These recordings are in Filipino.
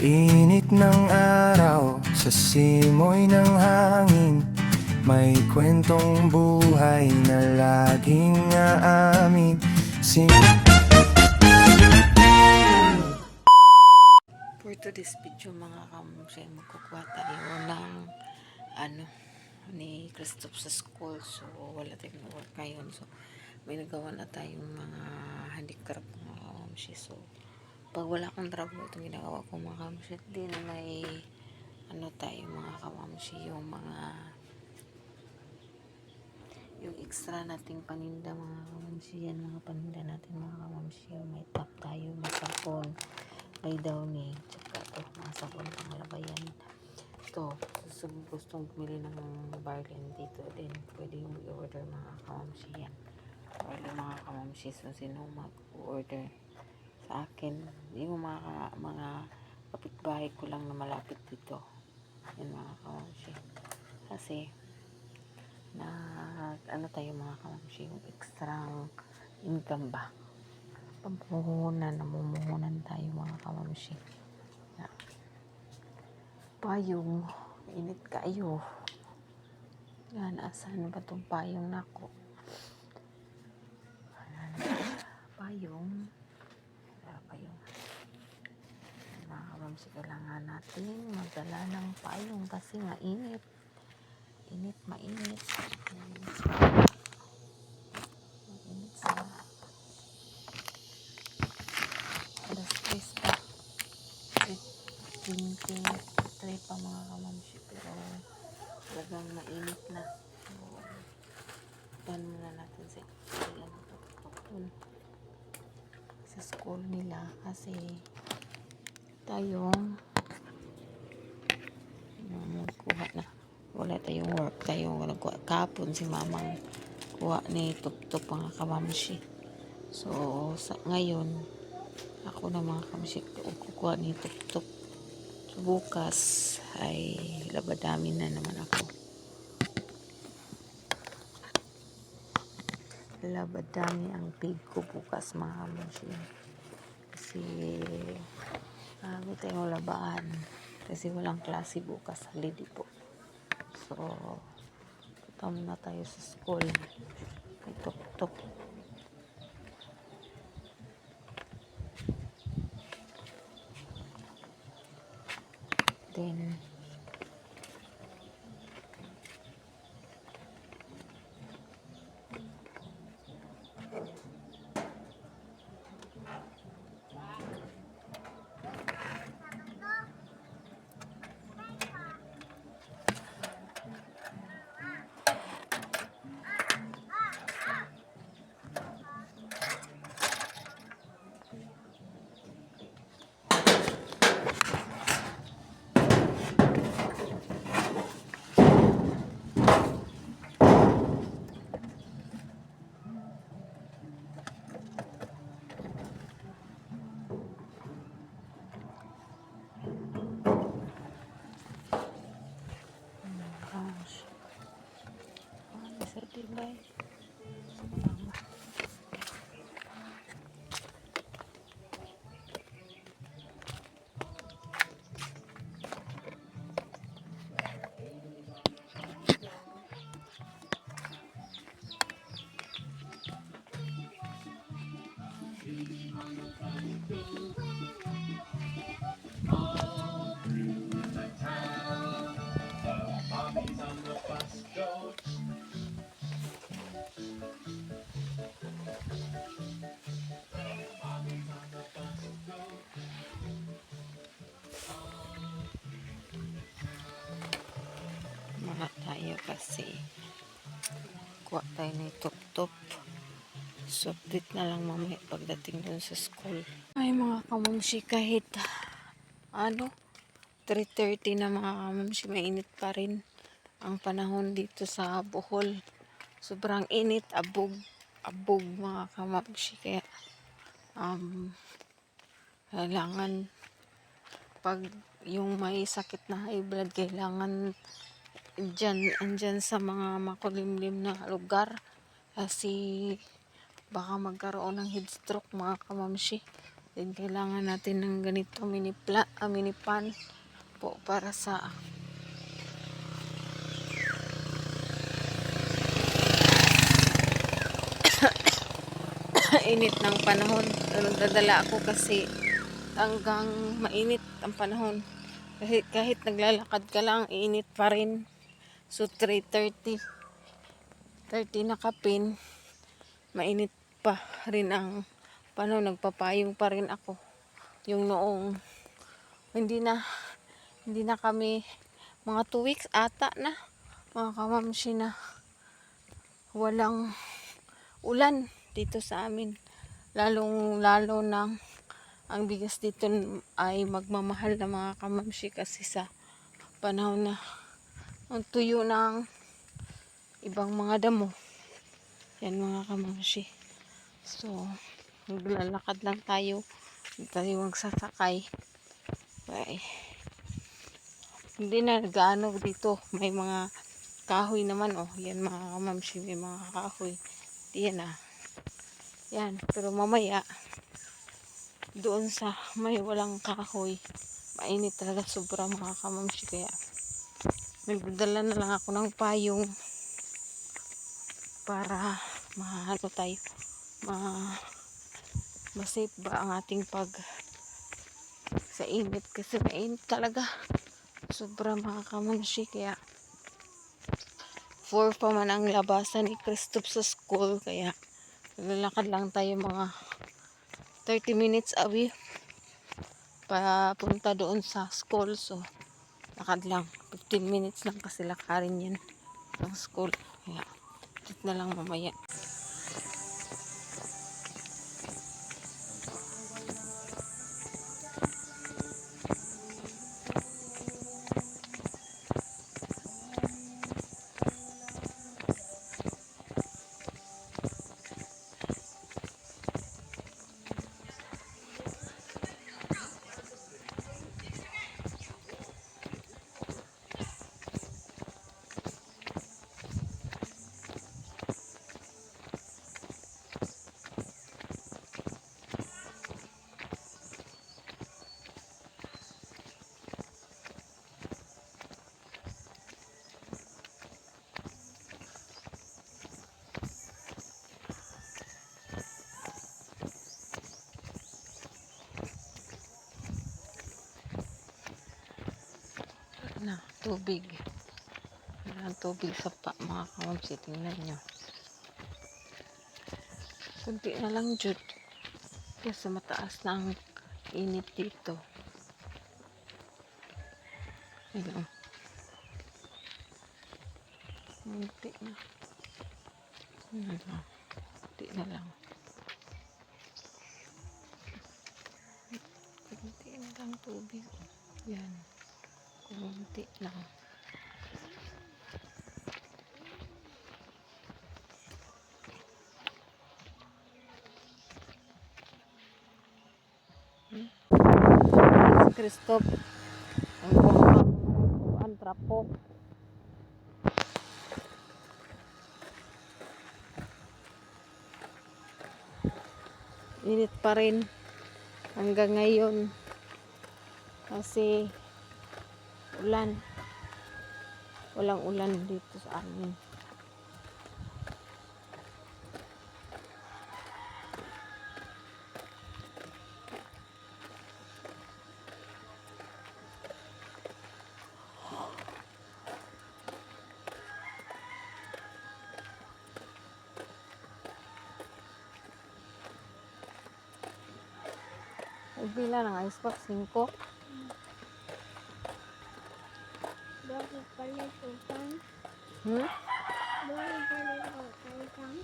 init ng araw, sa simoy ng hangin, may kwentong buhay na laging aamin. For today's video mga kamunsay, magkukuha tayo ng ni Christoph sa school. So wala tayong work ngayon, so may nagawa na tayong mga handicraft mga kamunsay. So pag wala akong trabaho, itong ginagawa ko mga kamunsay, din may tayo mga kamunsay, yung extra nating paninda mga kamunsay. Yan mga paninda natin mga kamunsay. May top tayo, may sapon, may downy, tsaka ito, mga sabon panglabayan. Ito, so gustong bumili ng bargain dito din, pwede yung i-order mga kamamsi yan. Order mga kamamsi, so sino mag-order sa akin, yung mga kapitbahay ko lang na malapit dito. Yan mga kamamsi. Kasi, tayo mga kamamsi, yung extra income ba? Namumuhunan tayo mga kamamsi. Payong, init kayo. Yan, asan ba itong payong nako? Payong. Mga kamamsi, kailangan natin magdala ng payong kasi mainit. Mainit sa alas 3 pa. 23 pa mga kamamsi, pero talagang mainit na. So, pan muna natin sa school nila kasi tayong kuha na. Wala tayong work. Tayong nagkuha. Kapon si mamang kuha ni Tup-Tup mga kamamsi. So, ngayon, ako na mga kamamsi, kukuha ni Tup-Tup. So, bukas ay labadami na naman ako. Labadami ang pig ko bukas mga kamamsi. Kasi may tayong labaan. Kasi walang klase bukas. Holiday po. So, punta muna tayo sa school. May Tup-Tup. Then, sa tibay. Mga tayo kasi kuha tayo ni Tup-Tup. So, update na lang mamaya pagdating dun sa school. Ay mga kamamsi, kahit 3:30 na mga kamamsi, mainit pa rin ang panahon dito sa Bohol. Sobrang init, abog mga kamamsi. Kaya kailangan pag yung may sakit na high blood, kailangan andyan sa mga makulimlim na lugar kasi baka magkaroon ng heat stroke mga kamamsi. Then kailangan natin ng ganito mini pan po para sa init ng panahon. Pero dadala ako kasi hanggang mainit ang panahon. Kahit naglalakad ka lang, init pa rin. So 3:30 na kapin, mainit pa rin ang panahon. Nagpapayong pa rin ako. Yung noong hindi na kami mga 2 weeks ata na mga kamamsi na walang ulan dito sa amin. Lalo na ang bigas dito ay magmamahal na mga kamamsi kasi sa panahon na ang tuyo ng ibang mga damo. Yan mga kamamsi. So, maglalakad lang tayo. Hindi tayo magsasakay. Okay. Hindi na gaano dito. May mga kahoy naman. Oh, yan mga kamamsi. May mga kahoy. Yan ah. Yan. Pero mamaya, doon sa may walang kahoy, mainit talaga sobra mga kamamsi. Kaya, nagdadala na lang ako ng payong para maano tayo. Ma-safe ba ang ating sa init. Kasi mainit talaga. Sobra mga kamamsi. Kaya, 4 pa man ang labasan ni Christoph sa school. Kaya, lalakad lang tayo mga 30 minutes away papunta doon sa school. So, lakad lang. 15 minutes lang kasi lakarin yan ng school. Kaya, tit na lang mamaya. Na, tubig. Ang tubig sa mga kamamsi. Tingnan nyo. Kunti na lang jud. Kasi mataas na ang init dito. Ayun. Kunti na. Kunti na lang. Kunti na lang tubig. Yan. Kunti lang. Si Christoph ang trapo. Init pa rin hanggang ngayon kasi walang ulan dito sa amin. Bila ng ice pack 5. Bakit pala sultan? Hmm? Bakit pala sultan?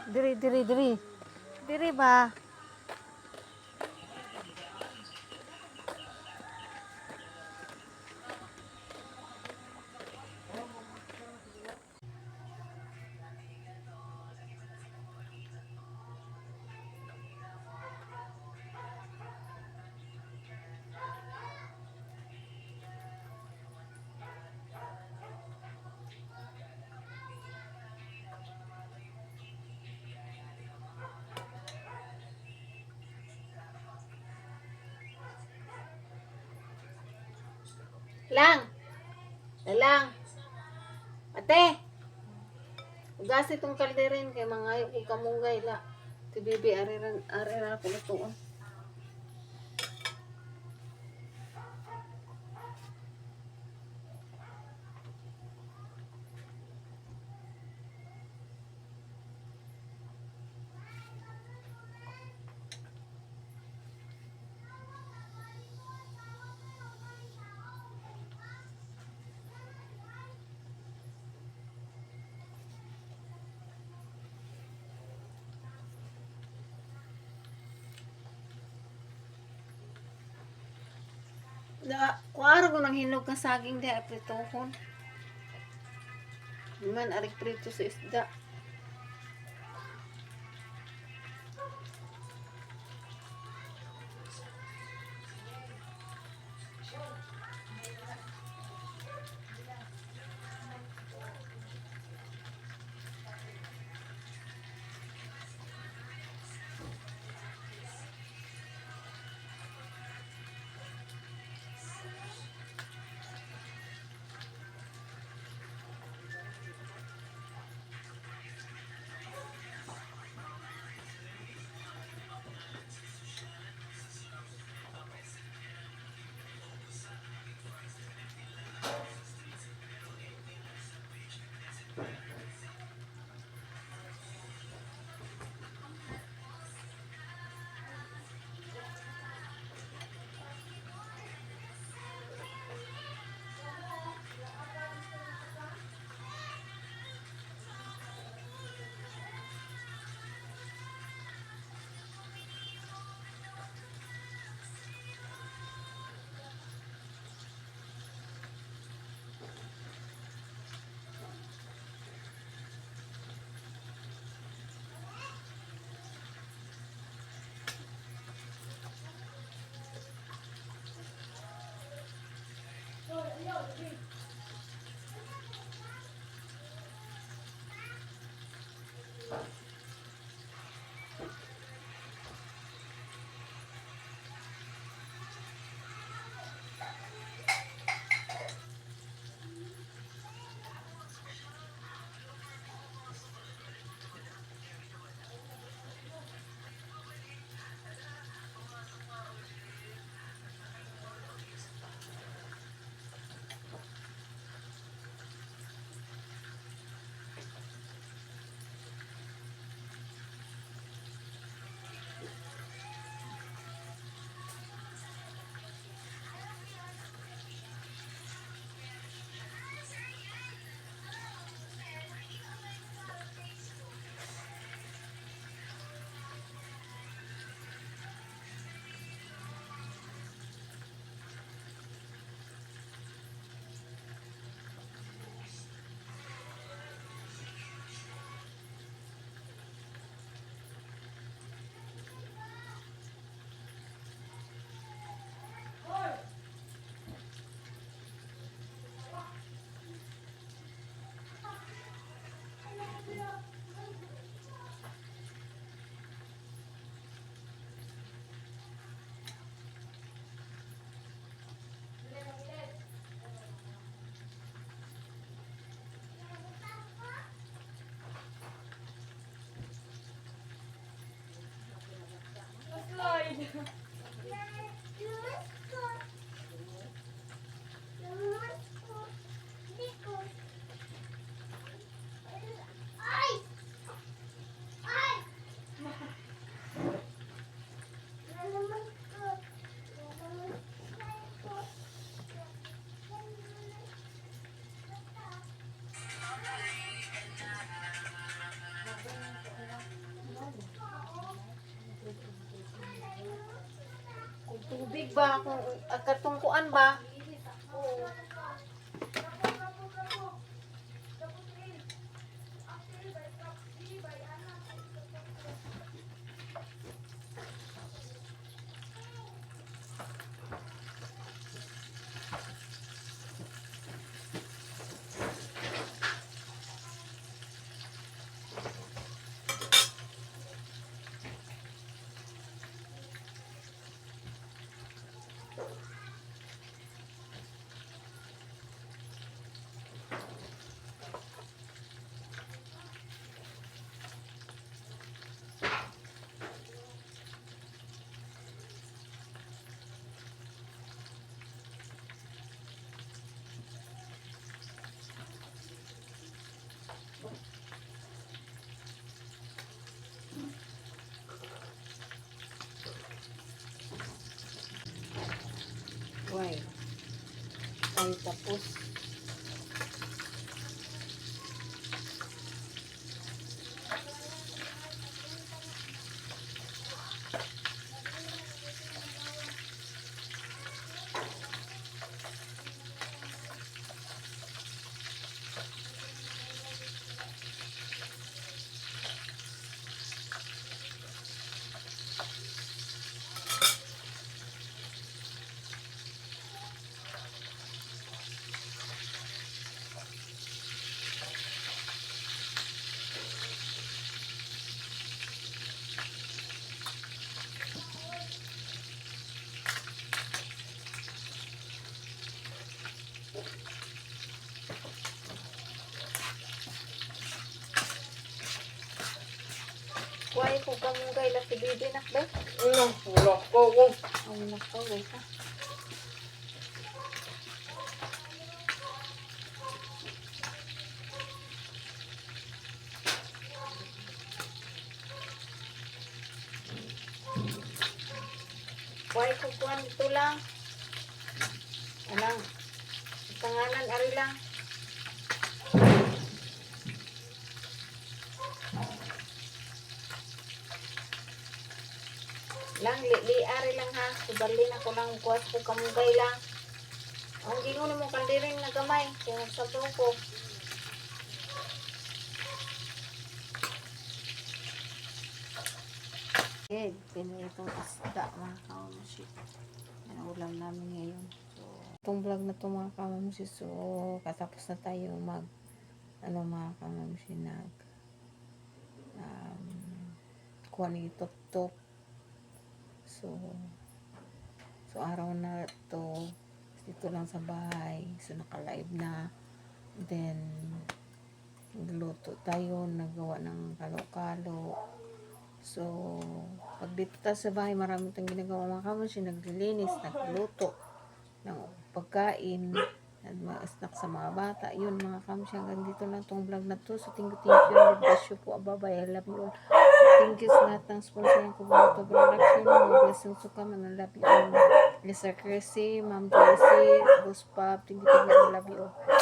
Diri. Diri ba? Lang! Lang! Ate! Ugas itong kalderin kay mga ayaw ko kamunggay la. Ti bibi ariran ako lutuon. Kuara ko nang hinog ka saging di apritohon. Man arik prito sa isda. Tubig ba? Kung katungkuan ba? tayo tapos. Kuhay ko kamong kay laki bibi nakbe. Wala ko. Ang nakaw guys ha. Kuhay ko kuhan ito lang. Anang tanganan ari lang. Lang li-ari lang ha. Subalin ako lang kuwas ko kamugay lang. Ang gingon mo kandiring na gamay. Kaya nagsabaw ko. Okay, pinitong isda mga kamamusi. Yan ang ulam namin ngayon. So, itong vlog na ito mga kamamusi. So, katapos na tayo mga kamamusi kuha ni top. So araw na to dito lang sa bahay. So naka-live na. Then nagluto tayo, nagawa ng kalo-kalo. So pag dito tayo sa bahay, marami tayong ginagawa mga kamamusi. Naglilinis, nagluto ng pagkain at mga snack sa mga bata. Yun mga kamamusi, hanggang dito lang tong vlog na to. So thank you. God bless you po. Bye-bye. I love you all. Thank you sa lahat ng sponsor ng Kubuto Production. More blessings to come and I love you all. Lisa Chrissy, Ma'am Joycey, Boss Pop. Thank you. I love you all.